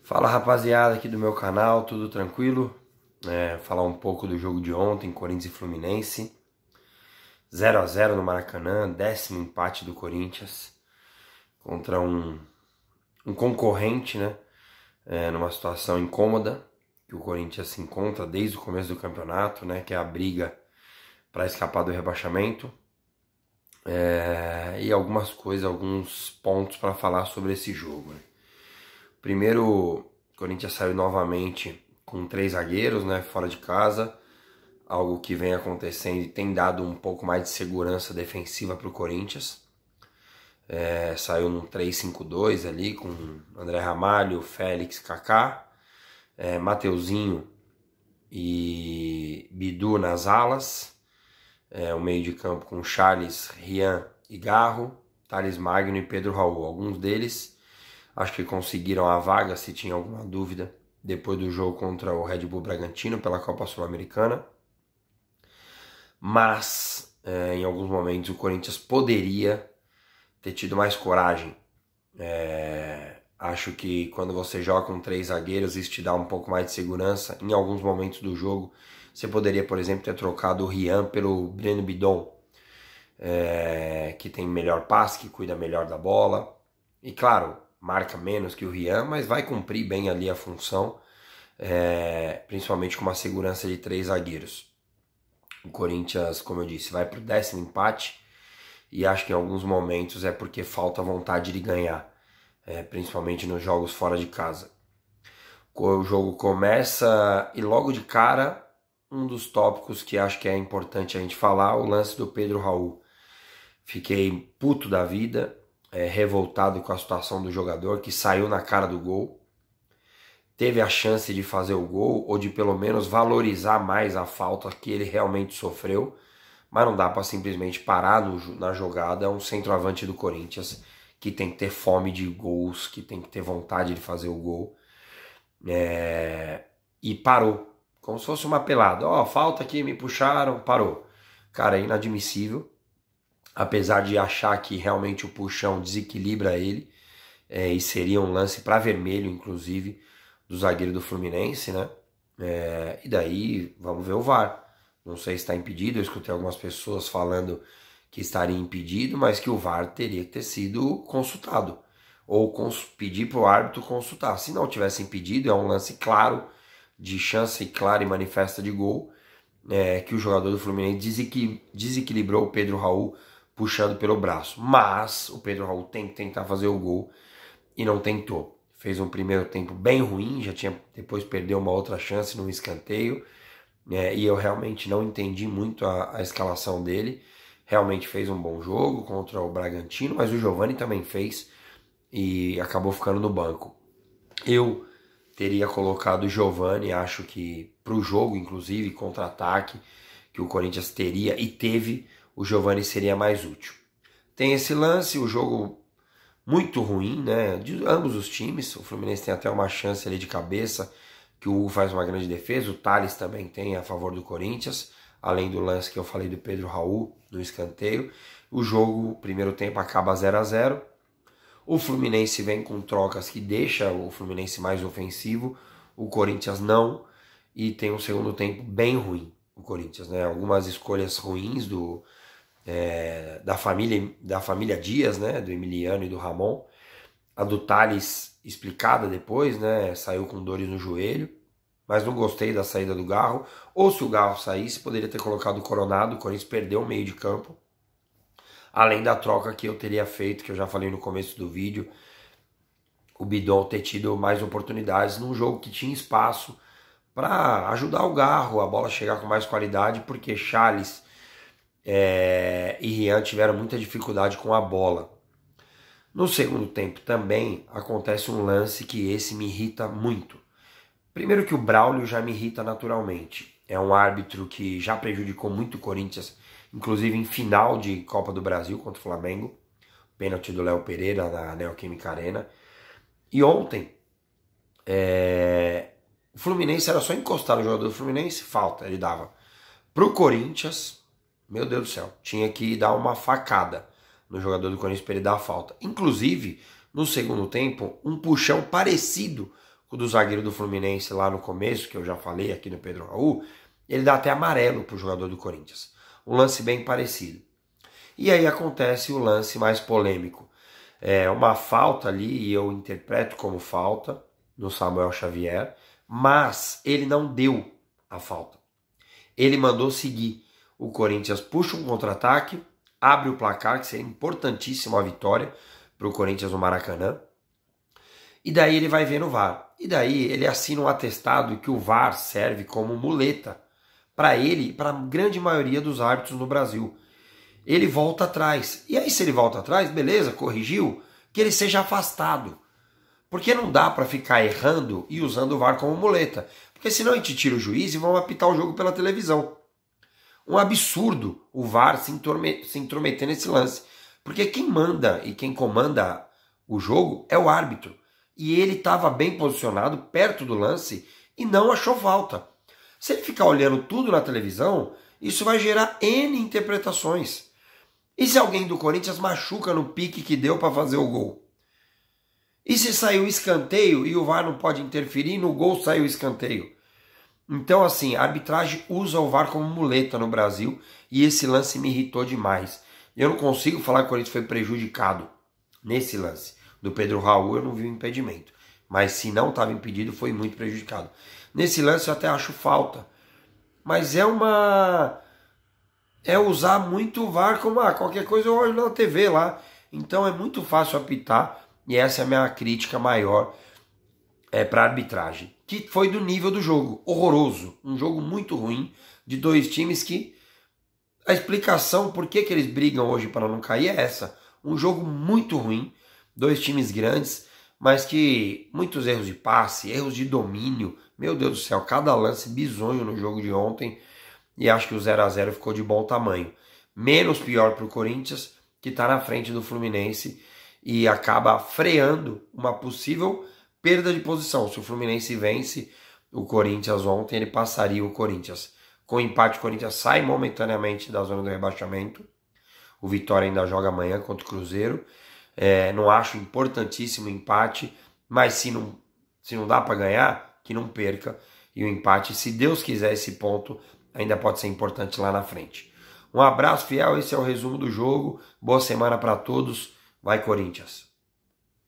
Fala rapaziada aqui do meu canal, tudo tranquilo? Falar um pouco do jogo de ontem, Corinthians e Fluminense. 0 a 0 no Maracanã, 10º empate do Corinthians contra um concorrente, né? Numa situação incômoda que o Corinthians se encontra desde o começo do campeonato, né? Que é a briga para escapar do rebaixamento. E algumas coisas, alguns pontos para falar sobre esse jogo, né? Primeiro, o Corinthians saiu novamente com 3 zagueiros, né, fora de casa, algo que vem acontecendo e tem dado um pouco mais de segurança defensiva para o Corinthians. Saiu num 3-5-2 ali com André Ramalho, Félix, Kaká, Mateuzinho e Bidu nas alas, o meio de campo com Charles, Rian e Garro, Thales Magno e Pedro Raul. Alguns deles acho que conseguiram a vaga, se tinha alguma dúvida, depois do jogo contra o Red Bull Bragantino pela Copa Sul-Americana. Mas, em alguns momentos, o Corinthians poderia ter tido mais coragem. Acho que quando você joga com 3 zagueiros, isso te dá um pouco mais de segurança. Em alguns momentos do jogo, você poderia, por exemplo, ter trocado o Rian pelo Breno Bidon, que tem melhor passe, que cuida melhor da bola. E claro, marca menos que o Rian, mas vai cumprir bem ali a função, principalmente com uma segurança de 3 zagueiros. O Corinthians, como eu disse, vai para o 10º empate e acho que em alguns momentos é porque falta vontade de ganhar, principalmente nos jogos fora de casa. O jogo começa e logo de cara, um dos tópicos que acho que é importante a gente falar, o lance do Pedro Raul. Fiquei puto da vida, revoltado com a situação do jogador que saiu na cara do gol, teve a chance de fazer o gol ou de pelo menos valorizar mais a falta que ele realmente sofreu, mas não dá para simplesmente parar na jogada um centroavante do Corinthians que tem que ter fome de gols, que tem que ter vontade de fazer o gol, e parou, como se fosse uma pelada. Falta aqui, me puxaram, parou. Cara, é inadmissível. Apesar de achar que realmente o puxão desequilibra ele, e seria um lance para vermelho, inclusive, do zagueiro do Fluminense, né? E daí, vamos ver o VAR. Não sei se está impedido, eu escutei algumas pessoas falando que estaria impedido, mas que o VAR teria que ter sido consultado. Ou pedir para o árbitro consultar. Se não tivesse impedido, é um lance claro, de chance clara e manifesta de gol, que o jogador do Fluminense desequilibrou o Pedro Raul, puxando pelo braço. Mas o Pedro Raul tem que tentar fazer o gol e não tentou. Fez um primeiro tempo bem ruim, depois perdeu uma outra chance num escanteio, e eu realmente não entendi muito a escalação dele. Realmente fez um bom jogo contra o Bragantino, mas o Giovani também fez e acabou ficando no banco. Eu teria colocado o Giovani, acho que para o jogo, inclusive, contra-ataque, que o Corinthians teria e teve, o Giovani seria mais útil. Tem esse lance, o jogo muito ruim, né, de ambos os times. O Fluminense tem até uma chance ali de cabeça, que o Hugo faz uma grande defesa, o Thales também tem a favor do Corinthians, além do lance que eu falei do Pedro Raul no escanteio. O jogo, primeiro tempo, acaba 0 a 0. O Fluminense vem com trocas que deixa o Fluminense mais ofensivo, o Corinthians não, e tem um segundo tempo bem ruim, o Corinthians, né? Algumas escolhas ruins da família Dias, né? Do Emiliano e do Ramon. A do Thales explicada depois, né? Saiu com dores no joelho, mas não gostei da saída do Garro. Ou se o Garro saísse, poderia ter colocado o Coronado, o Corinthians perdeu o meio de campo. Além da troca que eu teria feito, que eu já falei no começo do vídeo, o Bidon ter tido mais oportunidades num jogo que tinha espaço para ajudar o Garro, a bola chegar com mais qualidade, porque Charles e Rian tiveram muita dificuldade com a bola. No segundo tempo também acontece um lance que esse me irrita muito. Primeiro que o Braulio já me irrita naturalmente. É um árbitro que já prejudicou muito o Corinthians, inclusive em final de Copa do Brasil contra o Flamengo. Pênalti do Léo Pereira na Neoquímica Arena. E ontem, o Fluminense era só encostar no jogador do Fluminense, falta, ele dava. Pro Corinthians, meu Deus do céu, tinha que dar uma facada no jogador do Corinthians para ele dar a falta. Inclusive, no segundo tempo, um puxão parecido o do zagueiro do Fluminense lá no começo, que eu já falei aqui no Pedro Raul, ele dá até amarelo pro jogador do Corinthians. Um lance bem parecido. E aí acontece o lance mais polêmico. É uma falta ali, e eu interpreto como falta, no Samuel Xavier, mas ele não deu a falta. Ele mandou seguir. O Corinthians puxa um contra-ataque, abre o placar, que seria importantíssimo a vitória para o Corinthians no Maracanã. E daí ele vai ver no VAR. E daí ele assina um atestado que o VAR serve como muleta para ele e para a grande maioria dos árbitros no Brasil. Ele volta atrás. E aí se ele volta atrás, beleza, corrigiu, que ele seja afastado. Porque não dá para ficar errando e usando o VAR como muleta. Porque senão a gente tira o juiz e vão apitar o jogo pela televisão. Um absurdo o VAR se intrometer nesse lance. Porque quem manda e quem comanda o jogo é o árbitro. E ele estava bem posicionado, perto do lance, e não achou falta. Se ele ficar olhando tudo na televisão, isso vai gerar N interpretações. E se alguém do Corinthians machuca no pique que deu para fazer o gol? E se saiu escanteio e o VAR não pode interferir, no gol saiu escanteio? Então, assim, a arbitragem usa o VAR como muleta no Brasil e esse lance me irritou demais. Eu não consigo falar que o Corinthians foi prejudicado nesse lance. Do Pedro Raul eu não vi o impedimento. Mas se não estava impedido, foi muito prejudicado. Nesse lance eu até acho falta. Mas é usar muito o VAR como qualquer coisa eu olho na TV lá. Então é muito fácil apitar. E essa é a minha crítica maior para a arbitragem. Que foi do nível do jogo. Horroroso. Um jogo muito ruim. De dois times que... A explicação por que eles brigam hoje para não cair é essa. Um jogo muito ruim. Dois times grandes, mas que muitos erros de passe, erros de domínio. Meu Deus do céu, cada lance bizonho no jogo de ontem. E acho que o 0-0 ficou de bom tamanho. Menos pior para o Corinthians, que está na frente do Fluminense e acaba freando uma possível perda de posição. Se o Fluminense vence o Corinthians ontem, ele passaria o Corinthians. Com empate, o Corinthians sai momentaneamente da zona do rebaixamento. O Vitória ainda joga amanhã contra o Cruzeiro. Não acho importantíssimo o empate, mas se não dá para ganhar, que não perca. E o empate, se Deus quiser, esse ponto ainda pode ser importante lá na frente. Um abraço, fiel, esse é o resumo do jogo. Boa semana para todos. Vai, Corinthians!